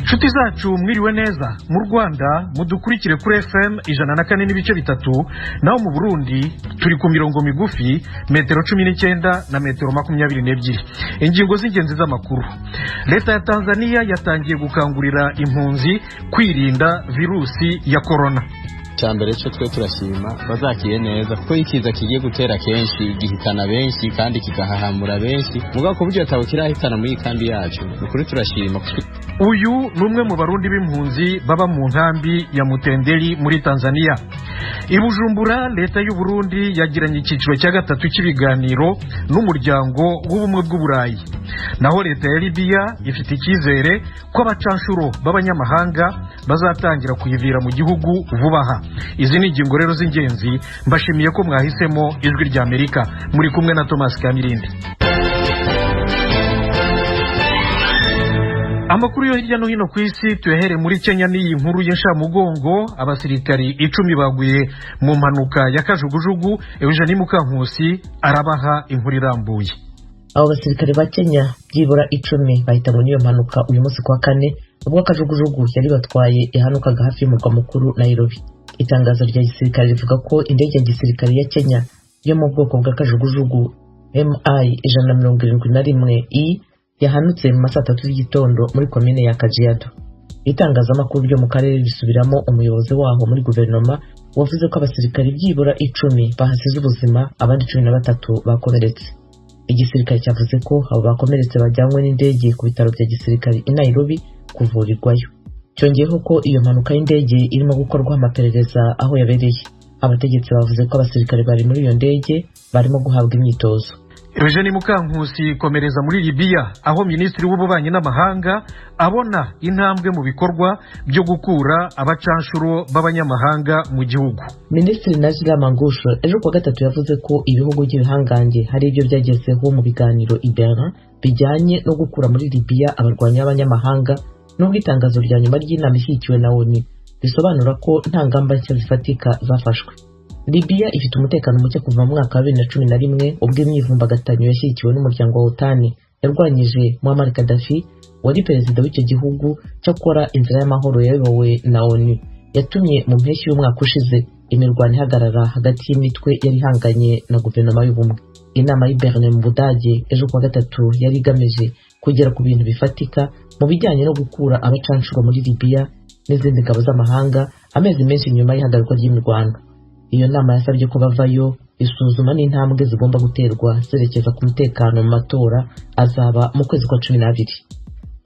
Nshuti zacu mwiriwe neza. Mu Rwanda mudukurikire kuri FM 104.3, naho mu Burundi turi ku mirongo migufi metero 19 na metero 22. Ingingo z'ingenzi z'amakuru. Leta ya Tanzania yatangiye gukangurira impunzi kwirinda virusi ya corona. Cyambere cyo twe turashima bazakiye neza kuko ikiza kigiye gutera kenshi gihitana benshi kandi kigahahamura benshi muga ko buryo atawukirahitana muri kandi yacu ukuri turashima. Uyu numwe mu barundi b'impunzi baba mu nkambi ya Mutenderi muri Tanzania. Ibujumbura leta y'u Burundi yagiranye ikiciro cya gatatu cy'ibiganiro n'umuryango w'ubumwe bw'Uburayi. Naho leta ya Libya ifite icyizere ko abacanshuro b'abanyamahanga bazatangira kuyivira mu gihugu vubaha. Izi ni ingingo rero z'ingenzi, mbashimiye ko mwahisemo Ijwi rya Amerika. Muri kumwe na Thomas Kamirindi. Amakuru yo hirya no hino ku isi tuyahere muri Kenya. N'iyi nkuru y'Inshamugongo, abasirikari 10 baguye mu mpanuka ya kajugujugu. Eugenie Mukankusi arabaha inkuru irambuye. Abo basirikare ba Kenya byibura 10 bahita muri iyo mpanuka uyu munsi kwa kane ubwo kajugujugu yari batwaye ihanukaga hafi y'umurwa mukuru Nairobi. Itangazo rya gisirikare rivuga ko indege ya gisirikare ya Kenya yo mu bwoko bwa kajugujugu MI-171E yahanutse mu masaa 3 y'igitondo muri komine ya Kajiado. Itangazamakuru ryo mu karere risubiramo umuyobozi waho muri guverinoma wavuze ko abasirikare byibura 10 bahasize ubuzima, abandi 13 bakomeretse. Igisirikare cyavuze ko abo bakomeretse bajyanywe n'indege ku bitaro bya gisirikare i Nairobi kuvurirwayo. Cyongeyeho ko iyo mpanuka y'indege irimo gukorwa amaperereza aho yabereye. Abategetsi bavuze ko abasirikare bari muri iyo ndege barimo guhabwa imyitozo. Eugenie Mukankusi komereza muri Libya, aho minisitiri w'ububanyi n'amahanga abona intambwe mu bikorwa byo gukura abacanshuro b'abanyamahanga mu gihugu. Minisitiri Najla Mangusho ejo kuwa gatatu yavuze ko ibihugu by'ibihangange hari ibyo byagezeho mu biganiro i Berlin bijyanye no gukura muri Libya abarwanyi b'abanyamahanga, nubwo itangazo rya nyuma ry'inama ishyigikiwe na ONU risobanura ko nta ngamba nshya zifatika zafashwe. Libya ifite umutekano muke kuva mu mwaka wa 2011 ubwo imyivumbagatanyo yashyigikiwe n'umuryango wa OTAN yarwanyije Muammar Gaddafi wari perezida w'icyo gihugu. Cyakora inzira y'amahoro yayobowe na ONU yatumye mu mpeshyi y'umwaka ushize imirwano ihagarara hagati y'imitwe yari ihanganye na guverinoma y'ubumwe. Inama y'i Berlin mu Budage ejo kuwa gatatu yari igamije kugera ku bintu bifatika mu bijyanye no gukura abacanshuro muri Libya n'izindi ngabo z'amahanga amezi menshi nyuma y'ihagarikwa ry'imirwano. Iyo nama yasabye ko bavayo isuzuma n'intambwe zigomba guterwa zerekeza ku mutekano mu matora azaba mu kwezi kwa 12.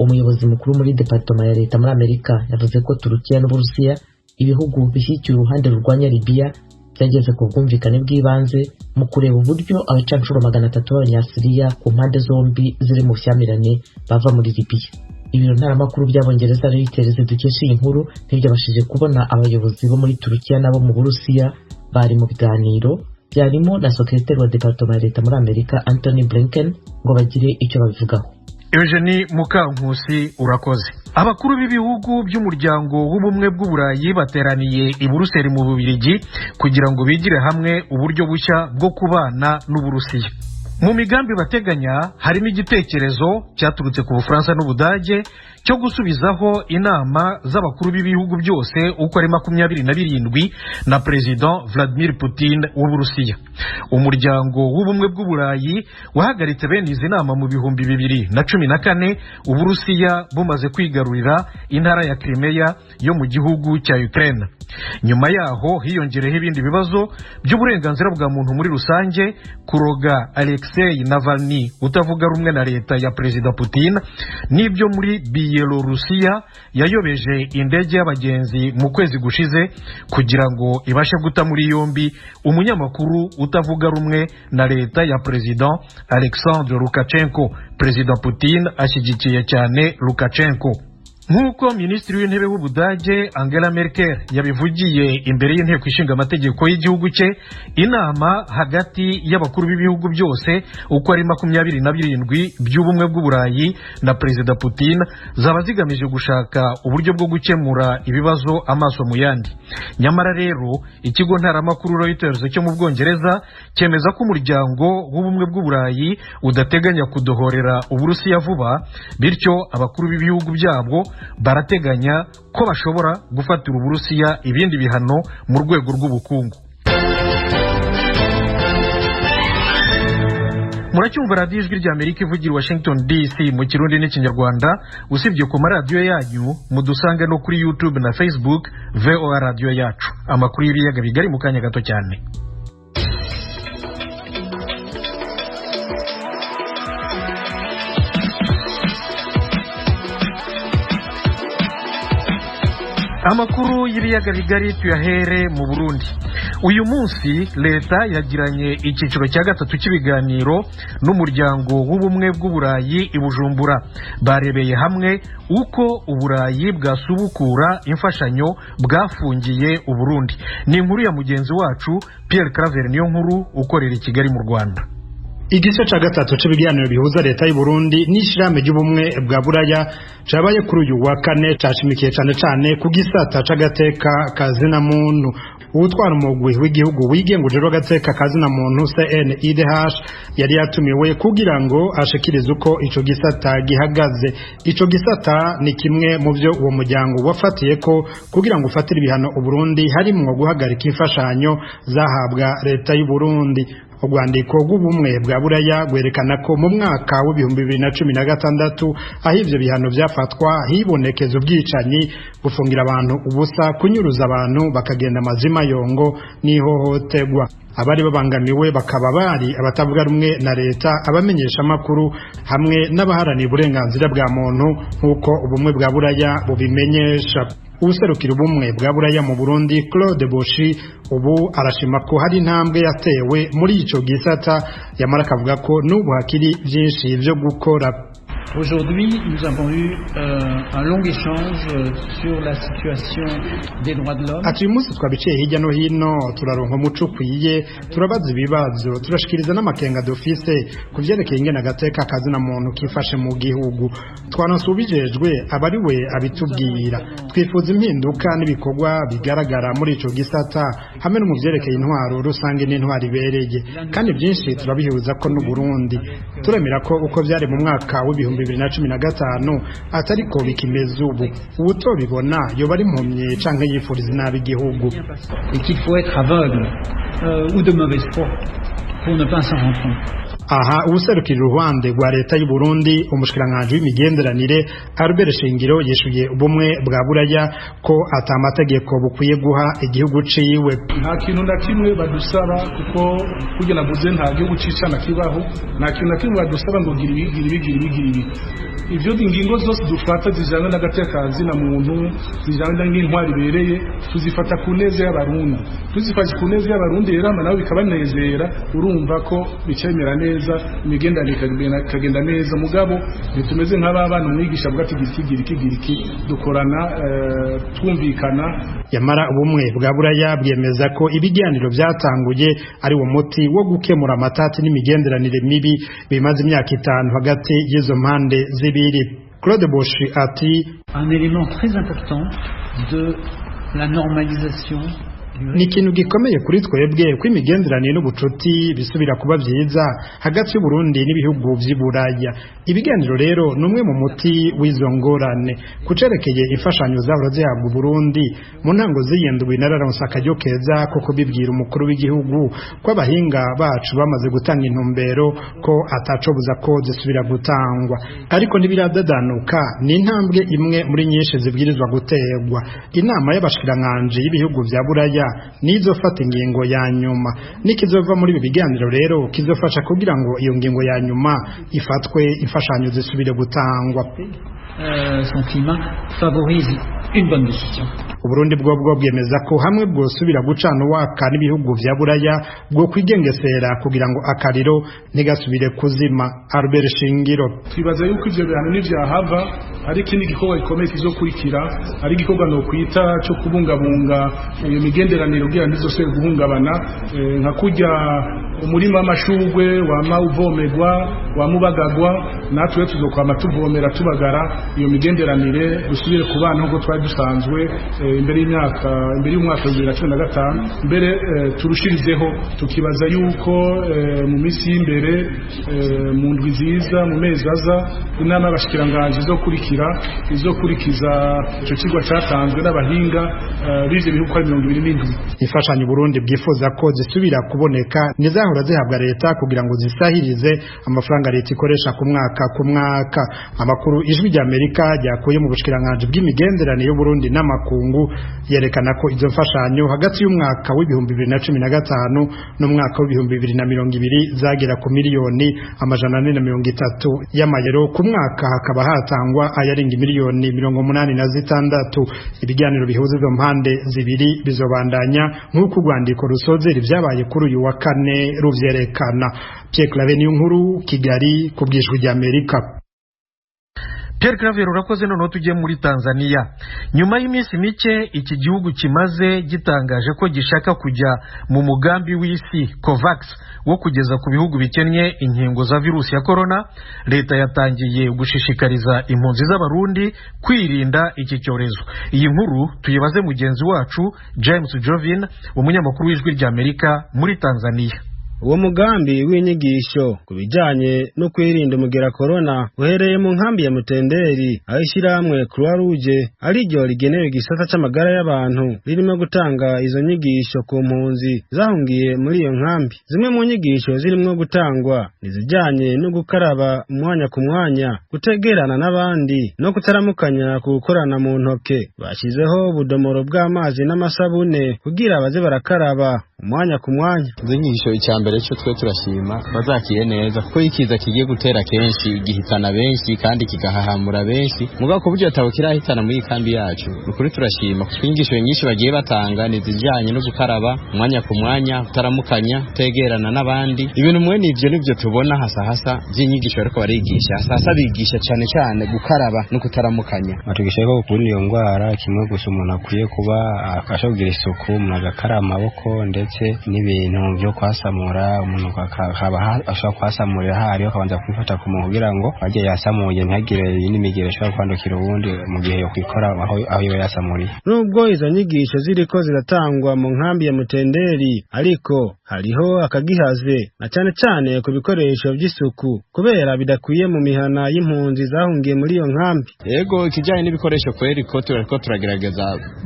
Umuyobozi mukuru muri departement ya leta muri Amerika yavuze ko Turukiya n'Uburusiya, ibihugu bishyigikiye uruhande rurwanya Libya, byageze ku bwumvikane bw'ibanze mu kureba uburyo abacanshuro 300 b'Abanyasiriya ku mpande zombi ziri mu bushyamirane bava muri Libya. Ibiro ntaramakuru by'Abongereza Reuters dukesha iyi nkuru ntibyabashije kubona abayobozi bo muri Turukiya n'abo mu Burusiya bari mu biganiro byarimo na sekretari wa departement ya leta muri Amerika Anthony Blinken ngo bagire icyo babivugaho. Eugenie Mukankusi urakoze. Abakuru b'ibihugu by'umuryango w'ubumwe bw'Uburayi bateraniye i Buruseli mu Bubiligi kugira ngo bigire hamwe uburyo bushya bwo kubana n'Uburusiya. Mu migambi bateganya harimo igitekerezo cyaturutse ku Bufaransa n'Ubudage cyo gusubizaho inama z'abakuru b'ibihugu byose uko ari 27 na President Vladimir Putin w'Uburusiya. Umuryango w'ubumwe bw'Uburayi wahagaritse bene izi nama mu 2014 Uburusiya bumaze kwigarurira intara ya Crimea yo mu gihugu cya Ukraine. Nyuma yaho hiyongereho ibindi bibazo by'uburenganzira bwa muntu muri rusange, kuroga Alexei Navalny utavuga rumwe na leta ya President Putin, n'ibyo muri Bielorusiya yayobeje indege y'abagenzi mu kwezi gushize kugira ngo ibashe guta muri yombi umunyamakuru utavuga rumwe na leta ya President Alexander Lukashenko. President Putin ashyigikiye cyane Lukashenko. Nk'uko minisitiri w'intebe w'Ubudage Angela Merkel yabivugiye imbere y'inteko ishinga amategeko y'igihugu cye, inama hagati y'abakuru b'ibihugu byose uko ari 27 by'ubumwe bw'Uburayi na Perezida Putin zaba zigamije gushaka uburyo bwo gukemura ibibazo amaso mu yandi. Nyamara rero ikigo ntaramakuru Reuters cyo mu Bwongereza cyemeza ko umuryango w'ubumwe bw'Uburayi udateganya kudohorera Uburusiya vuba, bityo abakuru b'ibihugu byabo barateganya ko bashobora gufatira Uburusiya ibindi bihano mu rwego rw'ubukungu. Muracyumva radiyo ijwi ry'Amerika ivugira Washington DC mu Kirundi n'Ikinyarwanda. Usibye ku maradiyo yanyu mudusange no kuri YouTube na Facebook VOA radiyo yacu. Amakuru y'ibiyaga bigari mu kanya gato cyane. Amakuru y'ibiyaga bigari tuyahere mu Burundi. Uyu munsi leta yagiranye icyiciro cya gatatu cy'ibiganiro n'umuryango w'ubumwe bw'uburayi i Bujumbura. Barebeye hamwe uko uburayi bwasubukura imfashanyo bwafungiye Uburundi. Ni inkuru ya mugenzi wacu Pierre Claver niyo nkuru ukorera i Kigali mu Rwanda. Igice ca gatatu cy'ibiganiro bihuza leta y'u Burundi n'ishirame ry'ubumwe bwa Buraya cabaye kuri uyu wa kane cashimikiye cane ku gisata c'agateka kazina muntu. Utwara umugwi w'igihugu wigenguje rw'agateka kazina muntu CNIDH yari yatumiwe kugira ngo ashikirize uko ico gisata gihagaze. Ico gisata ni kimwe mu byo uwo muryango wafatiye ko kugira ngo ufatire ibihano Uburundi harimwo guhagarika imfashanyo zahabwa leta y'u Burundi. Urwandiko rw'ubumwe bwa Buraya gwerekana ko mu mwaka wa 2016 aho ivyo bihano vyafatwa hibonekeza ubwicanyi, gufungira abantu ubusa, kunyuruza abantu bakagenda amazima yongo n'ihohoterwa. Abari babangamiwe bakaba bari abatavuga rumwe na leta, abamenyesha makuru hamwe n'abaharaniye uburenganzira bwa muntu nk'uko ubumwe bwa Buraya bubimenyesha. Ubuserukira ubumwe bwa Buraya mu Burundi Claude Boshi ubu arashima ko hari intambwe yatewe muri ico gisata, yamara akavuga ko n'ubu hakiri byinshi byo gukora. Aujourd'hui, nous avons eu un long échange sur la situation des droits de l'homme. Ati umunsi twabiciye hirya no hino turaronka umuco ukwiye, turabaza ibibazo, turashikiriza n'amakenga dufise kuvyerekeye ingene agateka kazina muntu kifashe mu gihugu. Twanasubijejwe abari we abitubwira. Twifuza impinduka n'ibikorwa bigaragara muri ico gisata hamwe no mu vyerekeye intwaro rusange n'intwaro ibereye, kandi byinshi turabihuza ko n'u Burundi. Turemera ko uko vyari mu mwaka wa 2015 atariko bikimeze ubu. Ubutobibona yoba ari impumye canke yifuriza nabi igihugu. Et qu'il faut être aveugle ou de mauvaise foi pour ne pas s'en rendre compte. Aha ubuserukira uruhande rwa leta y'u Burundi umushikiranganje w'imigenderanire Albert Shingiro yeshuye ubumwe bwa Buraya ko atamategeko bukwiye guha igihugu ciwe. Nta kintu na kimwe badusaba kuko kujya navuze nta gihugu cicana kibaho, nta kintu na kimwe badusaba ngo gira ibi. Ivyo ingingo zose dufata zijana n'agateka kazina muntu, zijana n'intwari ibereye, tuzifata ku neza y'abarundi. Tuzifata ku neza y'abarundi rero nawe bikabanezera, urumva ko bicemera neza, imigendanire kagenda neza. Mugabo nitumeze nk'abana umwigisha bwa tigiriki dukorana twumvikana. Yamara ubumwe bwa Buraya bwemeza ko ibiganiro byatanguye ari wo muti wo gukemura amatati n'imigenderanire mibi bimaze imyaka 5 hagati y'izo mpande zibiri. Claude Boshi ati un élément très important de la normalisation. Ni ikintu gikomeye kuri twebwe ko imigenderanire n'ubucuti bisubira kuba byiza hagati y'u Burundi n'ibihugu vy'i Buraya. Ibiganiro rero numwe mu muti w'izo ngorane. Kucerekeye imfashanyo zahora zihabwa Burundi mu ntango z'iyendwi nararonse akaryo keza ko kubibwira umukuru w'igihugu ko abahinga bacu bamaze gutanga intumbero ko atacobuza ko zisubira gutangwa, ariko ntibiradadanuka. Ni intambwe imwe muri nyinshi zibwirizwa gutegwa. Inama y'abashikiranganje y'ibihugu vya Buraya nizofata ingingo ya nyuma. Nikizova muri ibi biganiro rero kizofasha kugira ngo iyo ngingo ya nyuma ifatwe, imfashanyo zisubire gutangwa. Son climat favorise une bonne décision. Uburundi bwo bwemeza ko hamwe bwosubira gucana waka n'ibihugu vya Buraya bwo kwigengesera kugira ngo akariro ntigasubire kuzima. Albert Shingiro twibaza yuko ivyo bihano n'ivyahava ari ikindi gikorwa gikomeye kizokurikira, ari igikorwa no kwita cyo kubungabunga iyo migenderanire kugira ngo izosubire guhungabana, nka kurya umurima w'amashugwe wama uvomerwa wamubagagwa natwe tuzokwama tuvomera tubagara iyo migenderanire dusubire ku bana nk'uko twari dusanzwe imbere y'umwaka 2015 mbere turushirizeho tukibaza yuko mu minsi y'imbere mu ndwi nziza mu mezi aza inama y'abashikiranganje izokurikiza ico kigwa catanzwe n'abahinga b'ivyo bihugu 27 imfashanyo Burundi bwifuza ko zisubira kuboneka nizahora zihabwa leta kugira ngo zisahirize amafaranga leta ikoresha ku mwaka amakuru ijwi rya Amerika ryakuye mu bushikiranganje bw'imigenderanire y'u Burundi n'amakungu yerekana ko izo mfashanyo hagati y'umwaka w'2015 n'umwaka w'2020 zagera ku miliyoni 430 y'amayero ku mwaka hakaba hatangwa ayarenga miliyoni 86. Ibiganiro bihuza izo mpande zibiri bizobandanya nk'uko urwandiko rusozera ibyabaye kuri uyu wa kane ruvyerekana. Pierre Claver Niyonkuru, Kigali, ku bw'ijwi rya Amerika. Pierre Claver urakoze. Noneho tugiye muri Tanzania. Nyuma y'iminsi mike iki gihugu kimaze gitangaje ko gishaka kujya mu mugambi w'isi COVAX wo kugeza ku bihugu bikennye inkingo za virusi ya corona, leta yatangiye gushishikariza impunzi z'abarundi kwirinda iki cyorezo. Iyi nkuru tuyibaze mugenzi wacu James Jovin, umunyamakuru w'ijwi rya Amerika muri Tanzania. Uwo mugambi w'inyigisho kubijanye no kwirinda umugera corona uhereye mu nkambi ya Mutenderi, aho ishyirahamwe Croix Rouge ariryo rigenewe igisata c'amagara y'abantu ririmo gutanga izo nyigisho ku mpunzi zahungiye muri iyo nkambi. Zimwe mu nyigisho zirimo gutangwa nizijanye no gukaraba umwanya ku mwanya, gutegerana n'abandi no kutaramukanya ku gukorana mu ntoke. Bashizeho ubudomoro bw'amazi n'amasabune kugira baze barakaraba umwanya ku mwanya. Izo nyigisho icyambere cyo twe turashima bazakiye neza kuko ikiza kigiye gutera kenshi gihitana benshi kandi kigahahamura benshi, mugabo ko buryo atawukirahitana muri kambi yacu. Ukuri turashima kuko inyigisho nyinshi bagiye batanga nizijanye no gukaraba umwanya ku mwanya, kutaramukanya, tegerana n'abandi. Ibintu mwe nivyo tubona hasa by'inyigisho ariko barigisha hasa bigisha cyane gukaraba no kutaramukanya. Batugisha ko kundi iyo ngwara kimwe gusa umuntu akwiye kuba akashogira isuku, umuntu agakara amaboko ndetse n'ibintu byo kwasamura. Umuntu ashobora kwasamurira hari akabanza kwifata ku muntu kugira ngo ajye yasamuye ntagire n'imigere ishobora kwandukira ubundi mu gihe yo kwikora aho yo yasamuriye. Nubwo izo nyigisho ziriko ziratangwa mu nkambi ya Mutenderi, ariko hariho akagihaze na cyane ku bikoresho by'isuku kubera bidakwiye mu mihana y'impunzi zahungiye muri iyo nkambi. Yego, ikijyanye n'ibikoresho kweri ko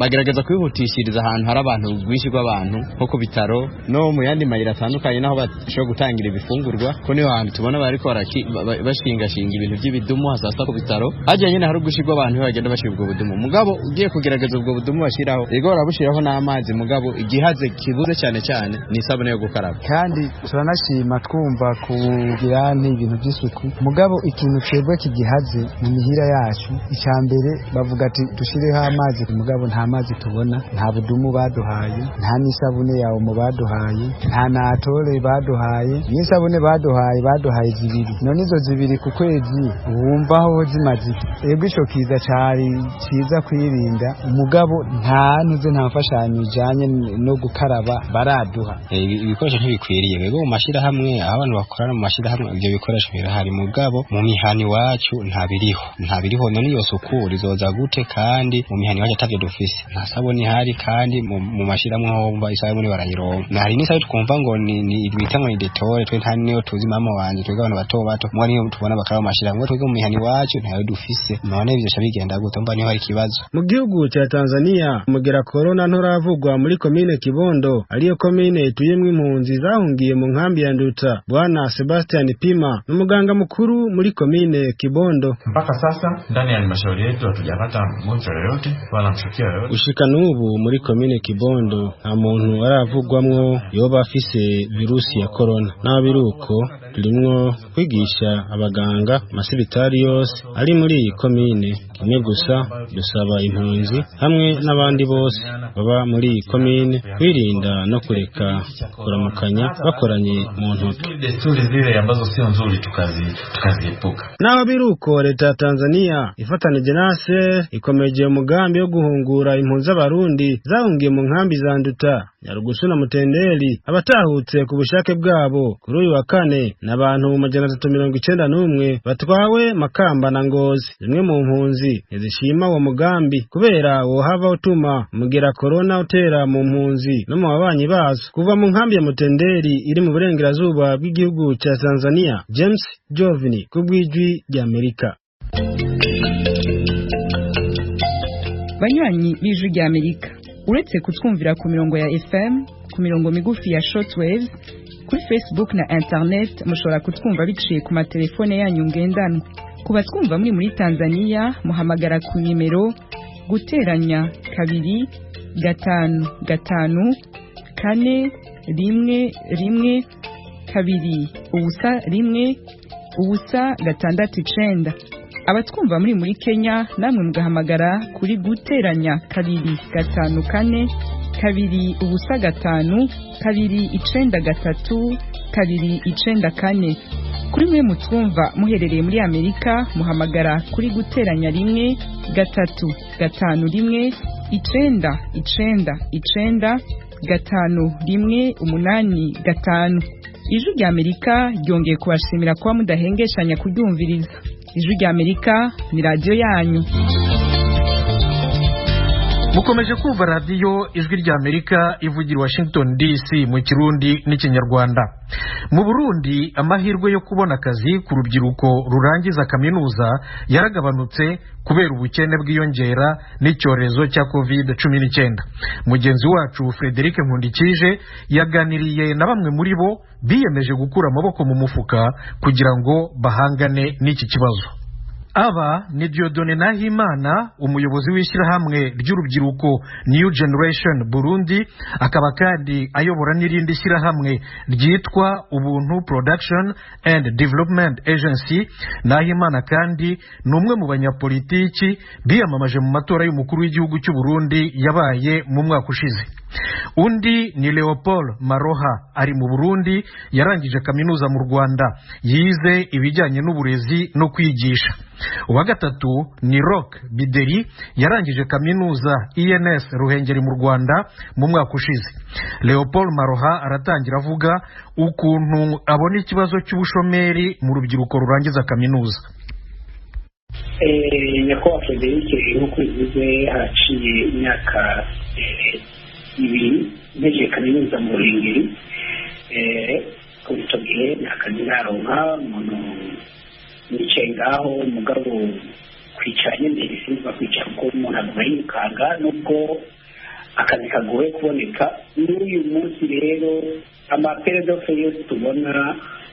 bagerageza kwihutishiriza ahantu hari abantu rwinshi rw'abantu nko ku bitaro no mu yandi mayira atandukanye naho bashobora gutangira ibifungurwa, ko niho hantu tubona bariko bashinga ibintu by'ibidumu hasasa ku bitaro hajya nyine hari gushirwa abantu bagenda bashira ubwo budumu. Mugabo ugiye kugerageza ubwo budumu bashiraho yego barabushiraho n'amazi, mugabo igihaze kibuze cyane ni isabune yo gukaraba. Kandi turanashima twumva kugira n'ibintu by'isuku, mugabo ikintu twebwe kigihaze mu mihira yacu icyambere bavuga ati dushireho amazi, mugabo nta mazi tubona, nta budumu baduhaye, nta n'isabune yawo mu baduhaye, nta natore baduhaye, n'isabune baduhaye zibiri. None izo zibiri ku kwezi wumva aho zimaze. Ego ico kiza cari ciza kwirinda, umugabo nta mfashanyo ijanye no gukaraba baraduha. Ibikoresho ntibikwiriye. Ego mu mashirahamwe aho abantu bakorana mu mashirahamwe ibyo bikoresho birahari, mugabo mu mihani wacu ntabiriho. None iyo suku rizoza gute kandi mu mihani wacu atavyo dufise? Nta sabuni hari kandi mu mashirahamwe aho bumva isabuni barayironka. Nari n'isabe twumva ngo ni ibitamwe ni detore, twe nta niyo tuzi mama wanje, twega abantu bato mwa niyo tubona bakara mu mashirahamwe, twega mu mihani wacu ntayo dufise. None ivyo shabigenda gute? Mba niho hari kibazo. Mu gihugu cya Tanzania umugera corona nturavugwa muri komine Kibondo, ariyo komine ituyemwe impunzi zahungiye mu nkambi ya Nduta. Bwana Sebastian Pima n'umuganga mukuru muri komine Kibondo. Mpaka sasa ndani ya halmashauri yetu hatujapata mgonjwa yoyote wala mshukiwa yoyote. Ushika n'ubu muri komine Kibondo nta muntu aravugwamwo yoba afise virusi ya corona. Nabiruko turimwo kwigisha abaganga amasibitari yose ari muri iyi komine. Kimwe gusa dusaba impunzi hamwe n'abandi bose baba muri iyi komine kwirinda no kureka kuramukanya bakoranye mu ntoki. Desturi zile ambazo sio nzuri tukaziepuka. Naho biruko leta ya Tanzania ifatanije na ASER ikomeje umugambi wo guhungura impunzi z'abarundi zahungiye mu nkambi za Nduta, Nyarugusu na Mutenderi. Abatahutse ku bushake bwabo kuri uyu wa kane n'abantu 391 batwawe Makamba na Ngozi. Zimwe mu mpunzi ntizishima uwo mugambi kubera wohava utuma umugera corona utera mu mpunzi no mu babanyi bazo. Kuva mu nkambi ya Mutenderi iri mu burengerazuba bw'igihugu cya Tanzania, James Jovini kubwijwi rya Amerika. Banywanyi b'ijwi rya Amerika, uretse kutwumvira ku mirongo ya FM, ku mirongo migufi ya shortwave, kuri Facebook na internet mushobora kutwumva biciye ku matelefone yanyu ngendanwa. Kuba twumva muri Tanzania muhamagara ku nimero guteranya 2 5 5 4 1 1 2 ubusa 1 ubusa 6 abatwumva muri Kenya namwe mugahamagara kuri guteranya 2 5 4 2 ubusa 5 2 9 3 2 9 kuri mwe mutwumva muherereye muri Amerika muhamagara kuri guteranya 1 3 5 1 9 9 5 Ijwi rya Amerika ryongeye kubashimira kuba mudahengeshanya kuryumviriza. Ijwi rya Amerika ni radio yanyu. Mukomeje kumva radio Ijwi rya Amerika ivugira Washington DC mu Kirundi n'Ikinyarwanda. Mu Burundi amahirwe yo kubona akazi ku rubyiruko rurangiza kaminuza yaragabanutse kubera ubukene bwiyongera n'icyorezo cya COVID-19. Mugenzi wacu Frederic Nkundikije yaganiriye na bamwe muri bo biyemeje gukura amaboko mu mufuka kugira ngo bahangane n'iki kibazo. Aba ni Dieudonné Nahimana, umuyobozi w'ishyirahamwe ry'urubyiruko New Generation Burundi, akaba kandi ayobora n'irindi shyirahamwe ryitwa Ubuntu Production and Development Agency. Nahimana kandi ni umwe mu banyapolitiki biyamamaje mu matora y'umukuru w'igihugu cy'u Burundi yabaye mu mwaka ushize. Undi ni Leopold Maroha, ari mu Burundi, yarangije kaminuza mu Rwanda, yize ibijyanye n'uburezi no kwigisha. Uwa gatatu ni Rock Bideri, yarangije kaminuza INS Ruhengeri mu Rwanda mu mwaka ushize. Leopold Maroha aratangira avuga ukuntu abona ikibazo cy'ubushomeri mu rubyiruko rurangiza kaminuza. Nyakubahwa Frederic, nk'uko bivuze haciye imyaka ibiri nteje kaminuza mu Ruhengeri. Kuri icyo gihe nakazi naronka umuntu nicaye ngaho umugabo kwicara nyine bisimba kwicara kuko umuntu aguma yikanga nubwo akazi kagoye kuboneka. N'uyu munsi rero amaperedofe yose tubona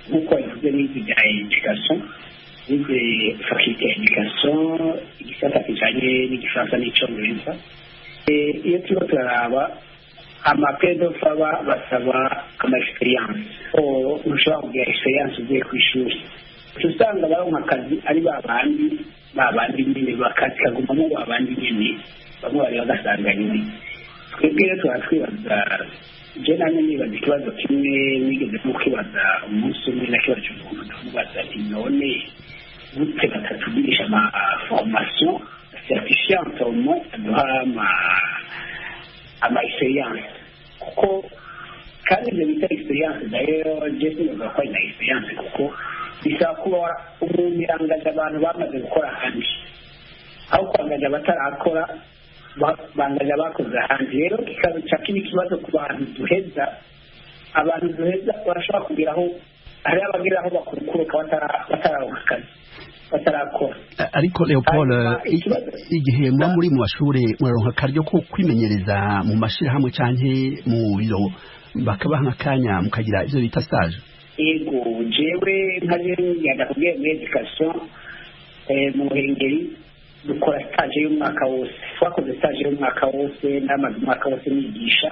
nk'uko bivuze n'izi bya education, n'izi faculté ya education, igisata kijanye n'igifaransa n'icyongereza, iyo turiko turaraba amaperedofe basaba ama experience ntushobora kugira experience uvuye ku ishuri. Usanga baronka akazi ari babandi nyine bakazi kagumamo babandi nyine bamwe bari bagasanga nyine. Twebwe rero turatwibaza, je nane nibaza ikibazo kimwe nigeze no kwibaza umunsi umwe nakibazo cy'umuntu ndamubaza ati none gute batatugirisha ama formation certifiante au moins aduha ama experience kuko kandi ibyo bita experience nayo je sinuga ko ina experience kuko bisaba kuba umuntu yangaje abantu bamaze gukora ahandi aho kwangaje batarakora bangaje abakoze ahandi. Rero kikaza ikibazo ku bantu duheza, abantu duheza barashobora kugeraho hari abageraho bakurukuruka batararonka akazi batarakora. Ariko Leopold, igihe muba muri mu mashuri muraronka akaryo ko kwimenyereza mu mashirahamwe canke mu biro bakabaha akanya mukagira ivyo bita stage? Ego jewe nkaje yadakubwiye muri education mu Ruhengeri dukora stage y'umwaka wose. Twakoze stage y'umwaka wose n'amaze umwaka wose nigisha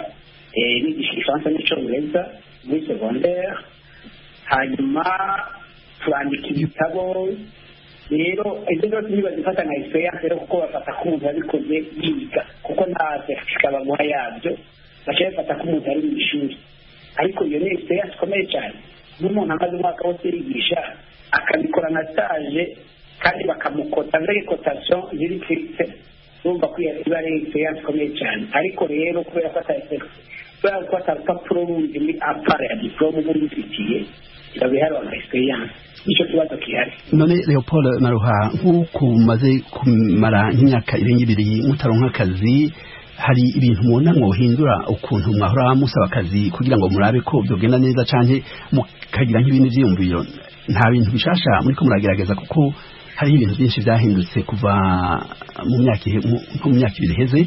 igifaransa n'icyongereza muri secondaire, hanyuma turandika ibitabo. Rero ibyo byose ntibazifata nka experience rero kuko bafata ko umuntu yabikoze yiga kuko nta certificate baguha yabyo, baca bafata ko umuntu ari mu ishuri. ariko iyo ni experience ikomeye cyane n'umuntu amaze umwaka wose yigisha akabikora na stage kandi bakamukota muri cotation ziri fixe urumva ko iba ari experience ikomeye cyane ariko rero kubera ko atarupapuro rundi muri apara ya diplome uba ubifitiye irabihari wa experience nicyo kibazo gihari. None Leopold Maruha, nk'uko mumaze kumara nk'imyaka irenga 2 mutaronka akazi, hari ibintu mubona mwohindura ukuntu mwahora musaba akazi kugira ngo murabe ko byogenda neza canke mukagira nk'ibindi vyiyumviro? Nta bintu bishasha muriko muragerageza kuko hari ibintu byinshi byahindutse kuva mu myaka ibiri heze.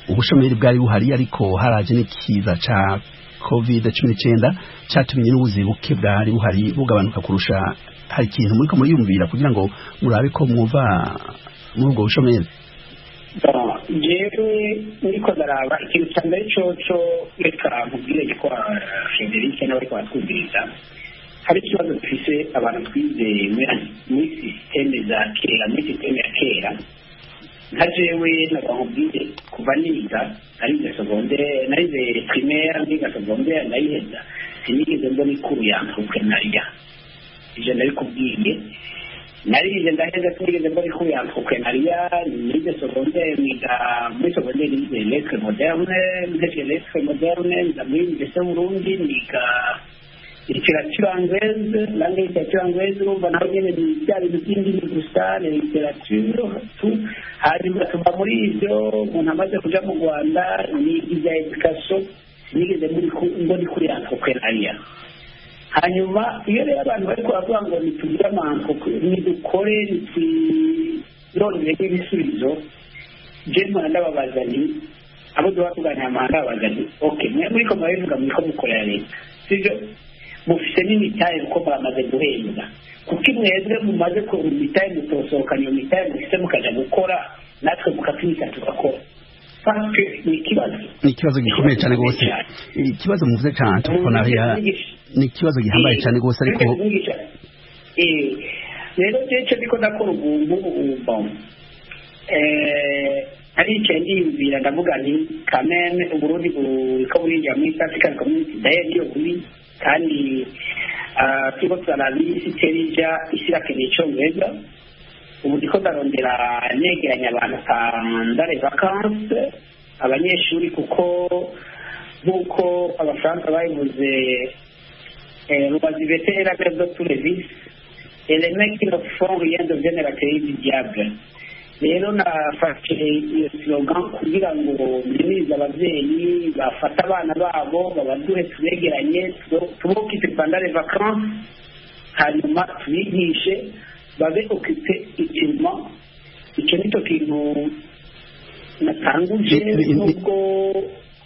Ubushomeri bwari buhari ariko haraje n'ikiza ca COVID-19 cyatumye n'ubuzi buke bwari buhari bugabanuka kurusha. Hari ikintu muriko muriyumvira kugira ngo murabe ko mwuva muri ubwo bushomeri? Jewe niko daraba ikintu cya mbere cyo reka nkubwire ko Frederic nawe ko atwumviriza hari ikibazo dufise abantu twize muri systeme za kera, muri systeme ya kera. Nka jewe nakubwire kuva niga narize secondaire, narize primaire, ndiga secondaire, ndayiheza sinigeze mbona ikuru ya entrepreneuria. Ije nari kubwiye narize ndaheza sinigeze mbona ikuru ya entrepreneuria. Nize secondaire, niga muri secondaire nize lettre moderne, ndamuri ndetse Burundi niga literature anglaise, langue literature anglaise, urumva naho nyene byari by'indimi gusa na literature tu. Hanyuma tuba muri ibyo umuntu amaze kuja mu Rwanda ni ibya education nigeze muri kuri entrepreneuria. Hanyuma iyo rero abantu bari kuvuga ngo nitugire amanko nidukore ntirondere ibisubizo, je mpora ndababaza nti abo duha tuganya amahanga babaza nti okay mwe muriko murabivuga muriko mukorera leta sivyo, mufise n'imitahe uko bamaze guhembwa kuko mwebwe mumaze ku mitahe mutosohokana iyo mitahe mufise mukaja gukora natwe mukapimika tugakora. Ni ikibazo gikomeye cyane rwose. Ikibazo muvuze cyane entrepreneuria ni ikibazo gihambaye cyane rwose ariko rero cyo ndiko ndakora ubuntu ari icyendi yumvira ndavuga nti kamene Uburundi buriko burinjira muri East African Community niyo buri kandi turiko turarabisi terija isirakeneye icongereza. Ubu ndiko ndarondera negeranya abantu pandare vacances abanyeshuri kuko nk'uko abafaransa babivuze rubazivetera de tous les vices et les mecs qui ne font rien deviennent la clé du diable. Rero nafashe iyo slogan kugira ngo mbinize abavyeyi bafata abana babo babaduhe tubegeranye tubokipe pandare vacances hanyuma tubigishe babe occupé utilement. Icyo nicyo kintu natanguje nubwo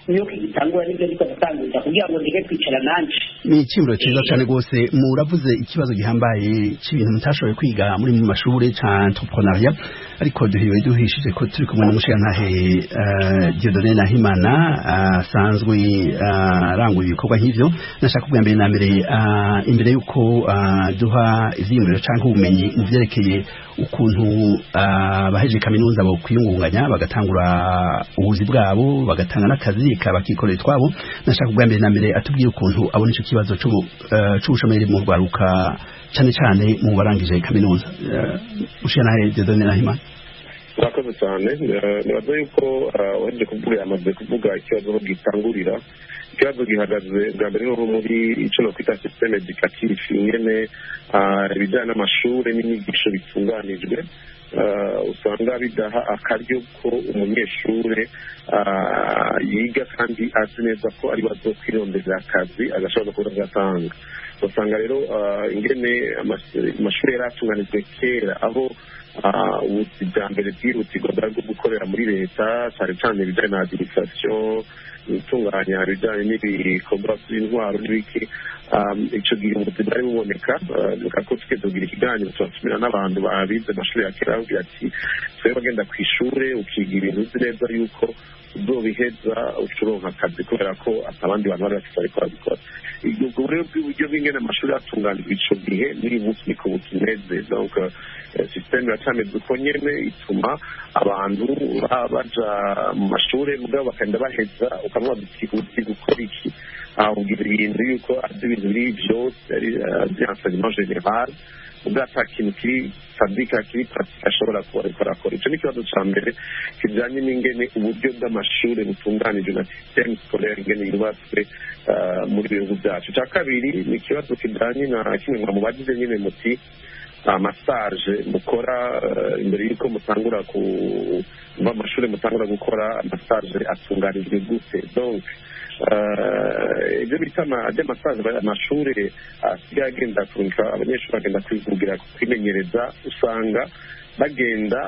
niyo kitangura n'ibyo ariko natanguza kugira ngo ndeke kwicara nanje. Ni ikibazo cyiza cyane rwose. Muravuze ikibazo gihambaye cy'ibintu mutashoboye kwiga muri mu mashuri ca entrepreneuria, ariko duhishije ko turi kumwe n'umushirantahe Dieudonné Nahimana asanzwe arangura ibikorwa nk'ivyo. Nashaka kubwira mbere na mbere imbere yuko duha ivyiyumviro canke ubumenyi mu vyerekeye ukuntu baheje kaminuza bo kwiyungunganya bagatangura ubuzi bwabo bagatanga n'akazi bakikorera twabo. Nashaka kubwira mbere na mbere atubwiye ukuntu abona ico kibazo c'ubushomeri mu rwaruka cyane cyane mu barangije kaminuza. Ushanaye Dieudonné Nahimana. Murakoze cyane. Nibaza yuko waje kuvuga yamaze kuvuga ikibazo gitangurira. Ikibazo gihagaze bwa mbere no muri ico no kwita systeme educative ingene ibijyanye n'amashuri n'inyigisho bitunganijwe. Usanga bidaha akaryo ko umunyeshure yiga kandi azi neza ko ari bazo kwirondera akazi agashobora kuba agatanga. Usanga rero ingene amashuri yaratunganijwe kera aho ubuzi bwa mbere bwihutirwa bwo gukorera muri leta cyane cyane ibijyanye na administration, itunganya ibijyanye n'ibikorwa by'intwaro n'ibiki. Icyo gihe ubuzi bwari buboneka ko twese tugira ikiganiro tubatumira n'abantu babize amashuri ya kera bavuga ati twebwe bagenda ku ishuri ukiga ibintu uzi neza yuko uzobiheza ucuronka akazi kubera ko abandi bantu bari bafite ariko babikora. Ubwo rero bw'uburyo bw'ingene amashuri atunganijwe ico gihe n'uyu munsi niko bukimeze. Donc systeme yacameze uko nyene ituma abantu baja mu mashuri mugabo bakagenda baheza ukamubaza uti gukora iki ahubwira ibintu yuko azi ibintu biri byose ari enseignement général ubwo ata kintu kiri sadika kiri pratique ashobora kuba ariko arakora. Icyo ni ikibazo cya mbere kijyanye n'ingene uburyo bw'amashuri butunganije na systeme scolaire ingene yubatswe muri bihugu byacu. Icya kabiri ni ikibazo kijyanye na kimwe mu bagize nyine muti amasaje mukora imbere y'uko mutangura kuva amashuri mutangura gukora amasaje atunganijwe gute. Donc ibyo bita amasaje amashuri asigaye agenda kurungika abanyeshuri bagenda kwivugira kwimenyereza usanga bagenda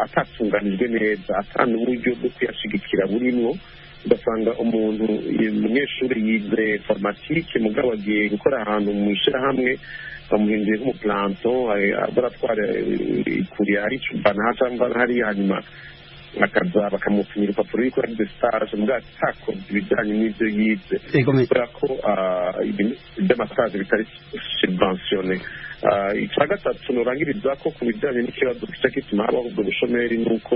atatunganijwe neza atanga uburyo bwo kuyashigikira burimwo. ugasanga umunyeshuri yize informatike mugabo agiye gukora ahantu mu ishyirahamwe bamuhinduye nk'umuplanto aratwara ikuriye ari cubana cyangwa hariya hanyuma akaza bakamupimira urupapuro y'uko yagize stage mu bwato atakoze ibijyanye n'ibyo yize kubera ko iby'amasaje bitari subventione. icya gatatu nurangiriza ko ku bijyanye n'ikibazo kica gituma habaho ubwo bushomeri ni uko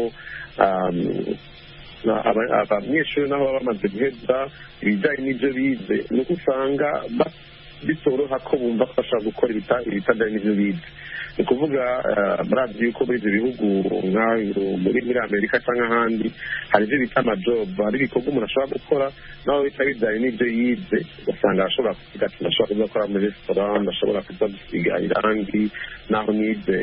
abanyeshuri nabo baba bamaze guheza ibijyanye n'ibyo bize ni uko usanga bitoroha ko bumva ko bashobora gukora ibitajyanye n'ibyo bize. ni ukuvuga murazi yuko muri ibyo bihugu muri amerika cyangwa ahandi hari ibyo bita amajobu, hari ibikorwa umuntu ashobora gukora nawe bitari bijyanye n'ibyo yize ugasanga ashobora kuvuga ati ndashobora kuza gukora muri resitora, ndashobora kuza gusiga irangi naho nize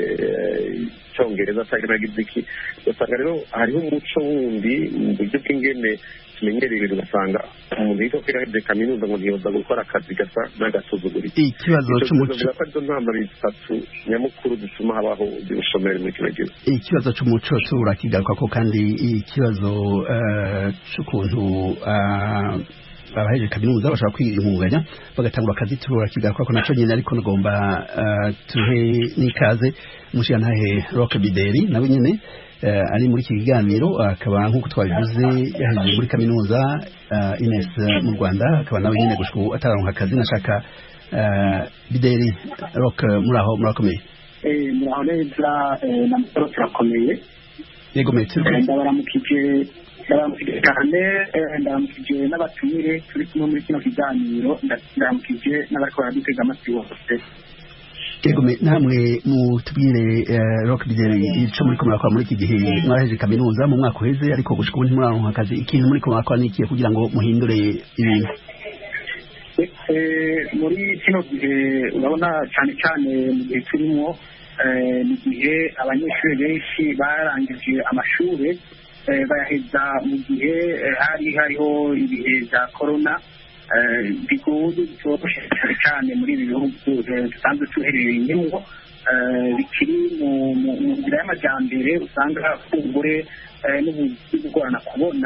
icyongereza cyangwa nagize iki. ugasanga rero hariho umuco wundi mu buryo bw'ingene tumenyereye ibintu ugasanga umuntu yitwa kwirahebye kaminuza ngo ntiyoza gukora akazi gasa n'agasuzugurika. ikibazo cy'umuco arizo ntambara zitatu nyamukuru zituma habaho ubushomeri muri kino gihugu. ikibazo cy'umuco turakigaruka ko kandi ikibazo cy'ukuntu abahejeje kaminuza bashobora kwiyungunganya bagatangura akazi turakigaruka ko naco nyine ariko nagomba tuhe n'ikaze umushirantahe Roch Bideri nawe nyine ari muri iki kiganiro akaba nk'uko twabivuze yahejeje muri kaminuza Ines mu Rwanda akaba nawe nyine gushika ataronka akazi. nashaka Bideri Roch murakomeye? muraho neza na mutoro turakomeye. yego metse ndabaramukije cyane ndabaramukije n'abatumire turi kumwe muri kino kiganiro ndabaramukije n'abariko baradutega amatwi bose. yego namwe mutubwire Roch Bideri ico muri ko murakora muri iki gihe mwaraheje kaminuza mu mwaka uheze ariko gushika ubu ntimuraronka akazi, ikintu muri ko murakora n'ikihe kugira ngo muhindure ibintu? muri kino gihe urabona cyane cyane mu gihe turimo ni igihe abanyeshuri benshi barangije amashuri bayaheza mu gihe hariho ibihe bya korona bigoye bitoroshye cyane muri ibi bihugu dusanzwe tuherereyemo bikiri mu nzira y'amajyambere usanga kumbure n'ubuzi bugorana kubona